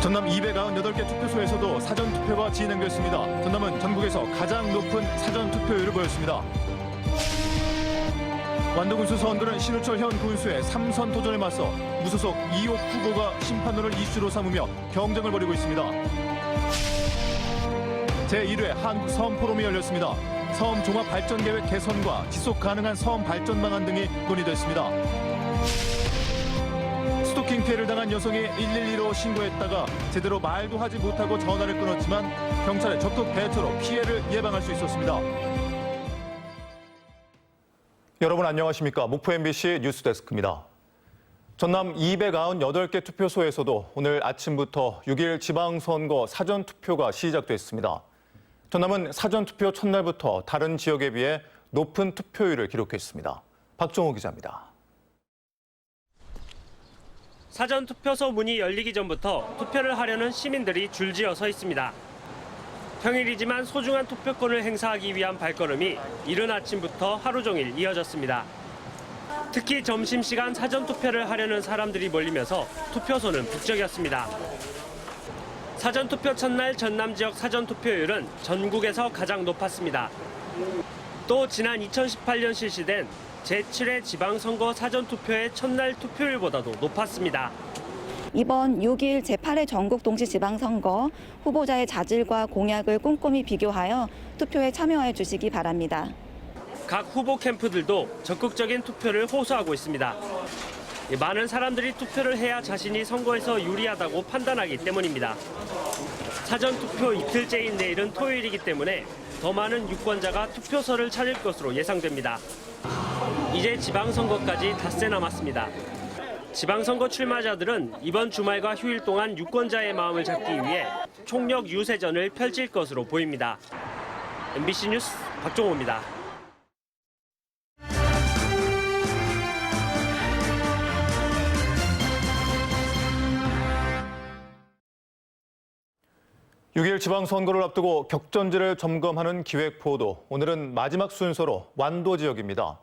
전남 298개 투표소에서도 사전투표가 진행됐습니다. 전남은 전국에서 가장 높은 사전투표율을 보였습니다. 완도군수 서원들은 신우철 현 군수의 3선 도전에 맞서 무소속 이옥 후보가 심판론을 이슈로 삼으며 경쟁을 벌이고 있습니다. 제1회 한국섬포럼이 열렸습니다. 섬 종합발전계획 개선과 지속 가능한 섬 발전 방안 등이 논의됐습니다. 스토킹 피해를 당한 여성이 112로 신고했다가 제대로 말도 하지 못하고 전화를 끊었지만 경찰의 적극 대처로 피해를 예방할 수 있었습니다. 여러분 안녕하십니까? 목포 MBC 뉴스데스크입니다. 전남 298개 투표소에서도 오늘 아침부터 6일 지방선거 사전투표가 시작됐습니다. 전남은 사전투표 첫날부터 다른 지역에 비해 높은 투표율을 기록했습니다. 박종호 기자입니다. 사전투표소 문이 열리기 전부터 투표를 하려는 시민들이 줄지어 서 있습니다. 평일이지만 소중한 투표권을 행사하기 위한 발걸음이 이른 아침부터 하루 종일 이어졌습니다. 특히 점심시간 사전투표를 하려는 사람들이 몰리면서 투표소는 북적였습니다. 사전투표 첫날 전남 지역 사전투표율은 전국에서 가장 높았습니다. 또 지난 2018년 실시된 제7회 지방선거 사전투표의 첫날 투표율보다도 높았습니다. 이번 6일 제8회 전국 동시지방선거 후보자의 자질과 공약을 꼼꼼히 비교하여 투표에 참여해 주시기 바랍니다. 각 후보 캠프들도 적극적인 투표를 호소하고 있습니다. 많은 사람들이 투표를 해야 자신이 선거에서 유리하다고 판단하기 때문입니다. 사전투표 이틀째인 내일은 토요일이기 때문에 더 많은 유권자가 투표소를 찾을 것으로 예상됩니다. 이제 지방선거까지 닷새 남았습니다. 지방선거 출마자들은 이번 주말과 휴일 동안 유권자의 마음을 잡기 위해 총력 유세전을 펼칠 것으로 보입니다. MBC 뉴스 박종호입니다. (6일) 지방선거를 앞두고 격전지를 점검하는 기획보도. 오늘은 마지막 순서로 완도 지역입니다.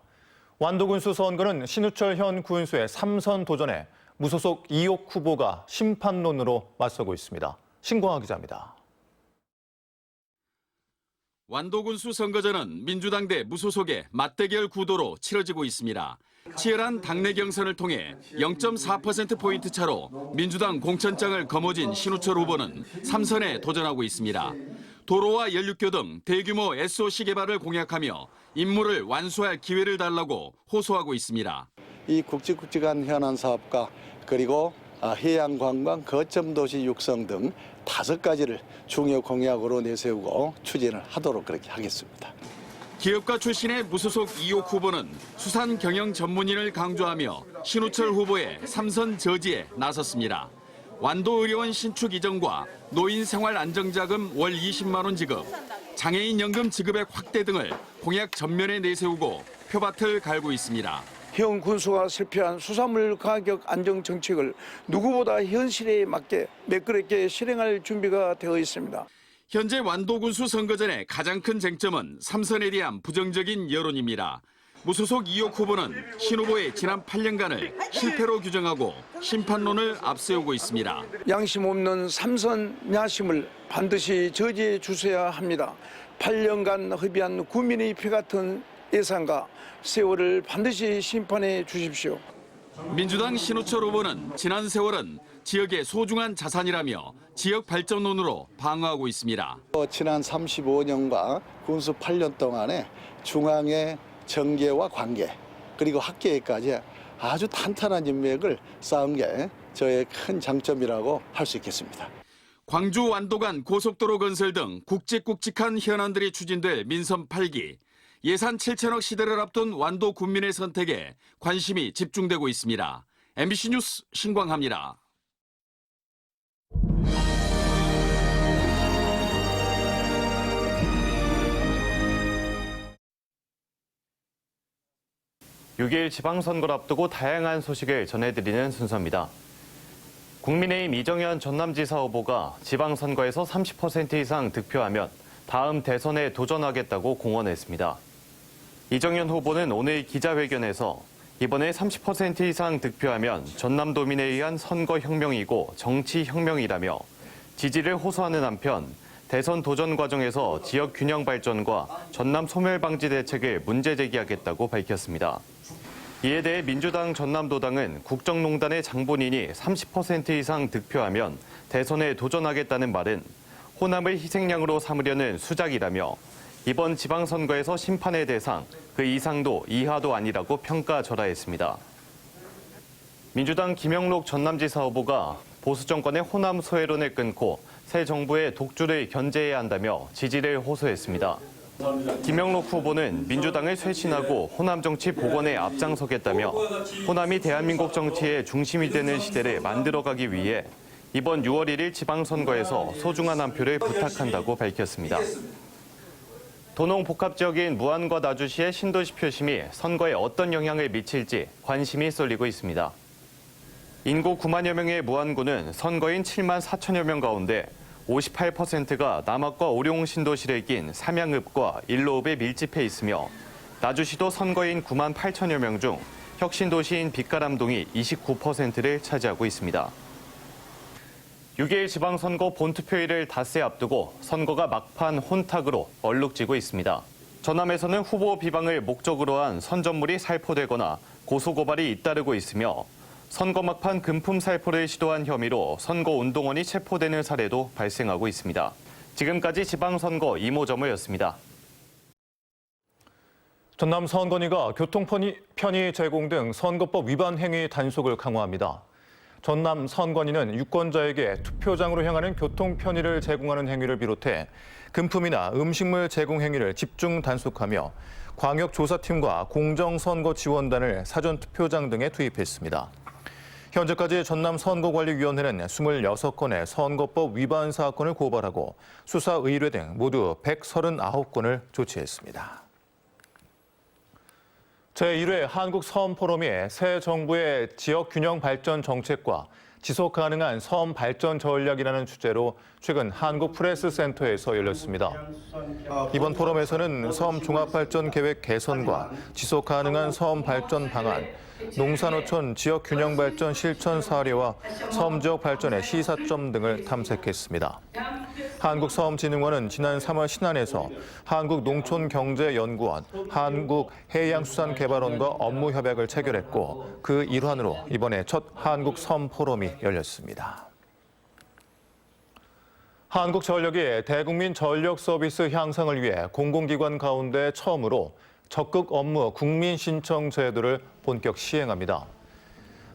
완도군수 선거는 신우철 현 군수의 3선 도전에 무소속 이옥 후보가 심판론으로 맞서고 있습니다. 신광하 기자입니다. 완도군수 선거전은 민주당 대 무소속의 맞대결 구도로 치러지고 있습니다. 치열한 당내 경선을 통해 0.4%포인트 차로 민주당 공천장을 거머쥔 신우철 후보는 3선에 도전하고 있습니다. 도로와 연륙교 등 대규모 SOC 개발을 공약하며 임무를 완수할 기회를 달라고 호소하고 있습니다. 이 굵직굵직한 현안 사업과 그리고 해양관광, 거점도시 육성 등 5가지를 중요 공약으로 내세우고 추진을 하도록 그렇게 하겠습니다. 기업가 출신의 무소속 이옥 후보는 수산 경영 전문인을 강조하며 신우철 후보의 3선 저지에 나섰습니다. 완도의료원 신축 이전과 노인 생활 안정자금 월 20만 원 지급, 장애인 연금 지급액 확대 등을 공약 전면에 내세우고 표밭을 갈고 있습니다. 현 군수가 실패한 수산물 가격 안정 정책을 누구보다 현실에 맞게 매끄럽게 실행할 준비가 되어 있습니다. 현재 완도군수 선거전의 가장 큰 쟁점은 3선에 대한 부정적인 여론입니다. 무소속 이옥 후보는 신 후보의 지난 8년간을 실패로 규정하고 심판론을 앞세우고 있습니다. 양심 없는 3선 야심을 반드시 저지해 주셔야 합니다. 8년간 허비한 국민의 피 같은 예산과 세월을 반드시 심판해 주십시오. 민주당 신우철 후보는 지난 세월은 지역의 소중한 자산이라며 지역 발전론으로 방어하고 있습니다. 지난 35년과 군수 8년 동안에 중앙의 정계와 관계 그리고 학계에까지 아주 탄탄한 인맥을 쌓은 게 저의 큰 장점이라고 할 수 있겠습니다. 광주 완도 간 고속도로 건설 등 굵직굵직한 현안들이 추진될 민선 8기. 예산 7천억 시대를 앞둔 완도 군민의 선택에 관심이 집중되고 있습니다. MBC 뉴스 신광하입니다. (6일) 지방선거를 앞두고 다양한 소식을 전해드리는 순서입니다. 국민의힘 이정현 전남지사 후보가 지방선거에서 30% 이상 득표하면 다음 대선에 도전하겠다고 공언했습니다. 이정현 후보는 오늘 기자회견에서 이번에 30% 이상 득표하면 전남도민에 의한 선거혁명이고 정치혁명이라며 지지를 호소하는 한편 대선 도전 과정에서 지역 균형 발전과 전남 소멸 방지 대책을 문제 제기하겠다고 밝혔습니다. 이에 대해 민주당 전남도당은 국정농단의 장본인이 30% 이상 득표하면 대선에 도전하겠다는 말은 호남을 희생양으로 삼으려는 수작이라며 이번 지방선거에서 심판의 대상, 그 이상도 이하도 아니라고 평가절하했습니다. 민주당 김영록 전남지사 후보가 보수 정권의 호남 소외론을 끊고 새 정부의 독주를 견제해야 한다며 지지를 호소했습니다. 김영록 후보는 민주당을 쇄신하고 호남 정치 복원에 앞장서겠다며 호남이 대한민국 정치의 중심이 되는 시대를 만들어가기 위해 이번 6월 1일 지방선거에서 소중한 한 표를 부탁한다고 밝혔습니다. 도농 복합 지역인 무안과 나주시의 신도시 표심이 선거에 어떤 영향을 미칠지 관심이 쏠리고 있습니다. 인구 9만여 명의 무안구는 선거인 7만 4천여 명 가운데 58%가 남학과 오룡 신도시를 낀 삼양읍과 일로읍에 밀집해 있으며 나주시도 선거인 9만 8천여 명 중 혁신도시인 빛가람동이 29%를 차지하고 있습니다. 6일 지방선거 본투표일을 닷새 앞두고 선거가 막판 혼탁으로 얼룩지고 있습니다. 전남에서는 후보 비방을 목적으로 한 선전물이 살포되거나 고소고발이 잇따르고 있으며 선거 막판 금품 살포를 시도한 혐의로 선거운동원이 체포되는 사례도 발생하고 있습니다. 지금까지 지방선거 이모저모였습니다. 전남 선관위가 교통편의 제공 등 선거법 위반 행위 단속을 강화합니다. 전남 선관위는 유권자에게 투표장으로 향하는 교통편의를 제공하는 행위를 비롯해 금품이나 음식물 제공 행위를 집중 단속하며 광역조사팀과 공정선거지원단을 사전투표장 등에 투입했습니다. 현재까지 전남선거관리위원회는 26건의 선거법 위반 사건을 고발하고 수사 의뢰 등 모두 139건을 조치했습니다. 제1회 한국섬포럼이 새 정부의 지역균형 발전 정책과 지속 가능한 섬 발전 전략이라는 주제로 최근 한국프레스센터에서 열렸습니다. 이번 포럼에서는 섬 종합발전 계획 개선과 지속 가능한 섬 발전 방안, 농산어촌 지역 균형 발전 실천 사례와 섬 지역 발전의 시사점 등을 탐색했습니다. 한국섬진흥원은 지난 3월 신안에서 한국농촌경제연구원, 한국해양수산개발원과 업무 협약을 체결했고 그 일환으로 이번에 첫 한국섬 포럼이 열렸습니다. 한국전력이 대국민 전력 서비스 향상을 위해 공공기관 가운데 처음으로 적극 업무 국민 신청 제도를 본격 시행합니다.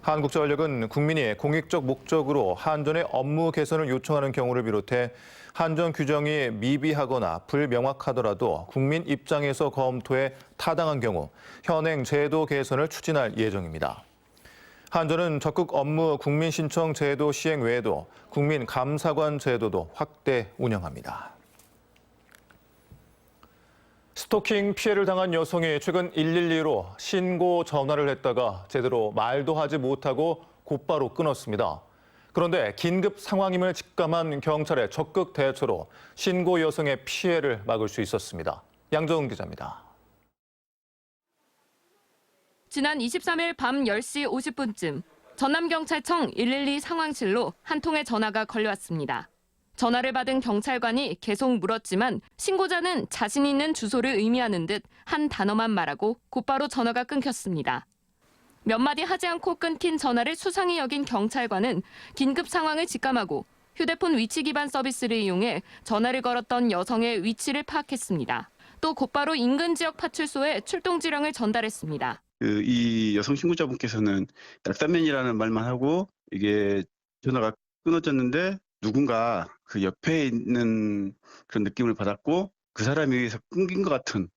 한국전력은 국민이 공익적 목적으로 한전의 업무 개선을 요청하는 경우를 비롯해 한전 규정이 미비하거나 불명확하더라도 국민 입장에서 검토해 타당한 경우 현행 제도 개선을 추진할 예정입니다. 한전은 적극 업무 국민 신청 제도 시행 외에도 국민 감사관 제도도 확대 운영합니다. 스토킹 피해를 당한 여성이 최근 112로 신고 전화를 했다가 제대로 말도 하지 못하고 곧바로 끊었습니다. 그런데 긴급 상황임을 직감한 경찰의 적극 대처로 신고 여성의 피해를 막을 수 있었습니다. 양정은 기자입니다. 지난 23일 밤 10시 50분쯤 전남경찰청 112 상황실로 한 통의 전화가 걸려왔습니다. 전화를 받은 경찰관이 계속 물었지만 신고자는 자신 있는 주소를 의미하는 듯 한 단어만 말하고 곧바로 전화가 끊겼습니다. 몇 마디 하지 않고 끊긴 전화를 수상히 여긴 경찰관은 긴급 상황을 직감하고 휴대폰 위치 기반 서비스를 이용해 전화를 걸었던 여성의 위치를 파악했습니다. 또 곧바로 인근 지역 파출소에 출동 지령을 전달했습니다. 이 여성 신고자분께서는 약사면이라는 말만 하고 이게 전화가 끊어졌는데 누군가 그 옆에 있는 그런 느낌을 받았고 그 사람에 의해서 끊긴 것 같은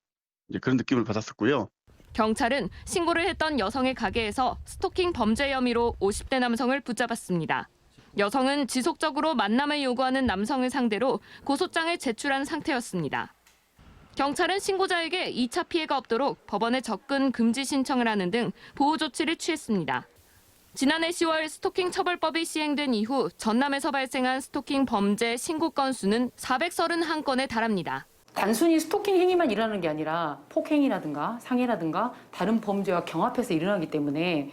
그런 느낌을 받았었고요. 경찰은 신고를 했던 여성의 가게에서 스토킹 범죄 혐의로 50대 남성을 붙잡았습니다. 여성은 지속적으로 만남을 요구하는 남성을 상대로 고소장을 제출한 상태였습니다. 경찰은 신고자에게 2차 피해가 없도록 법원에 접근 금지 신청을 하는 등 보호 조치를 취했습니다. 지난해 10월 스토킹 처벌법이 시행된 이후 전남에서 발생한 스토킹 범죄 신고 건수는 431건에 달합니다. 단순히 스토킹 행위만 일어나는 게 아니라 폭행이라든가 상해라든가 다른 범죄와 경합해서 일어나기 때문에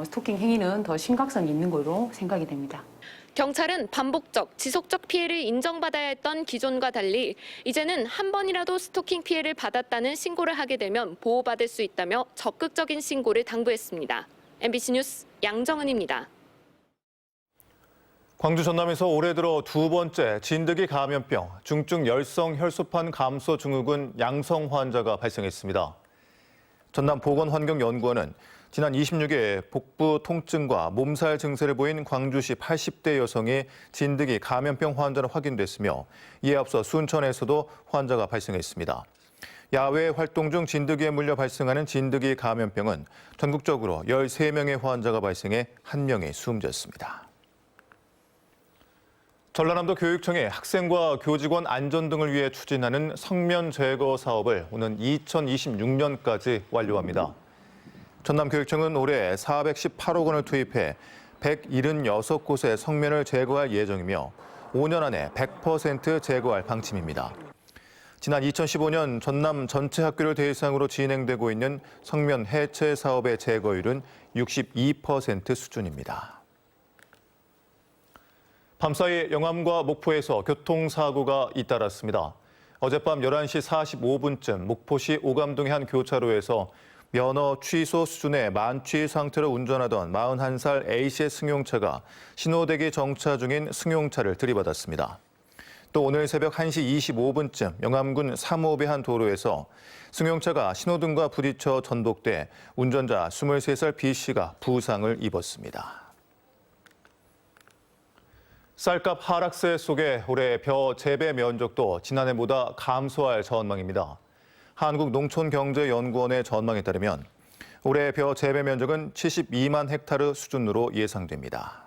스토킹 행위는 더 심각성이 있는 걸로 생각이 됩니다. 경찰은 반복적, 지속적 피해를 인정받아야 했던 기존과 달리 이제는 한 번이라도 스토킹 피해를 받았다는 신고를 하게 되면 보호받을 수 있다며 적극적인 신고를 당부했습니다. MBC 뉴스 양정은입니다. 광주 전남에서 올해 들어 두 번째 진드기 감염병, 중증 열성 혈소판 감소 증후군 양성 환자가 발생했습니다. 전남보건환경연구원은 지난 26일 복부 통증과 몸살 증세를 보인 광주시 80대 여성이 진드기 감염병 환자로 확인됐으며 이에 앞서 순천에서도 환자가 발생했습니다. 야외 활동 중 진드기에 물려 발생하는 진드기 감염병은 전국적으로 13명의 환자가 발생해 1명이 숨졌습니다. 전라남도 교육청이 학생과 교직원 안전 등을 위해 추진하는 성면 제거 사업을 오는 2026년까지 완료합니다. 전남교육청은 올해 418억 원을 투입해 176곳의 성면을 제거할 예정이며 5년 안에 100% 제거할 방침입니다. 지난 2015년 전남 전체 학교를 대상으로 진행되고 있는 성면 해체 사업의 제거율은 62% 수준입니다. 밤사이 영암과 목포에서 교통사고가 잇따랐습니다. 어젯밤 11시 45분쯤 목포시 오감동의 한 교차로에서 면허 취소 수준의 만취 상태로 운전하던 41살 A씨의 승용차가 신호대기 정차 중인 승용차를 들이받았습니다. 또 오늘 새벽 1시 25분쯤 영암군 3호읍의 한 도로에서 승용차가 신호등과 부딪혀 전복돼 운전자 23살 B씨가 부상을 입었습니다. 쌀값 하락세 속에 올해 벼 재배 면적도 지난해보다 감소할 전망입니다. 한국농촌경제연구원의 전망에 따르면 올해 벼 재배 면적은 72만 헥타르 수준으로 예상됩니다.